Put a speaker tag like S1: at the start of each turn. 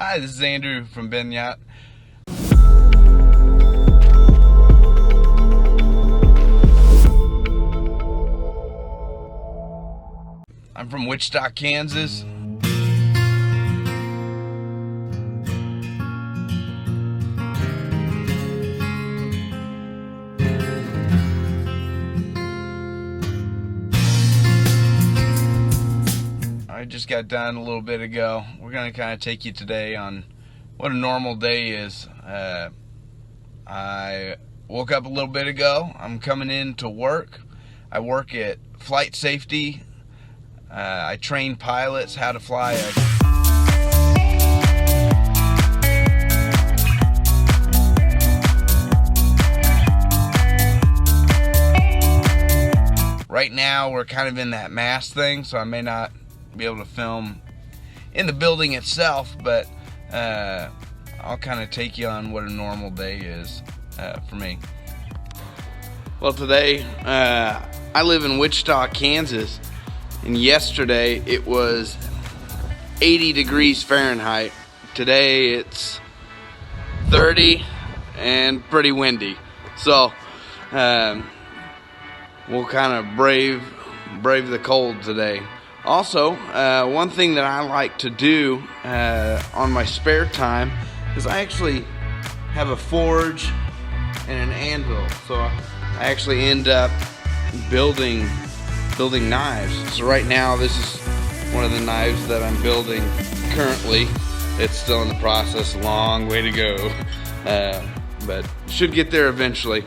S1: Hi, this is Andrew from BeNat. I'm from Wichita, Kansas. I just got done a little bit ago. We're going to kind of take you today on what a normal day is. I woke up a little bit ago. I'm coming in to work. I work at flight safety. I train pilots how to fly Right now we're kind of in that mask thing, so I may not be able to film in the building itself, but I'll kind of take you on what a normal day is for me. Well, today I live in Wichita, Kansas, and yesterday it was 80 degrees Fahrenheit. Today it's 30 and pretty windy, so we'll kind of brave the cold today. Also, one thing that I like to do on my spare time is I actually have a forge and an anvil. So I actually end up building knives. So right now this is one of the knives that I'm building currently. It's still in the process, a long way to go, but should get there eventually.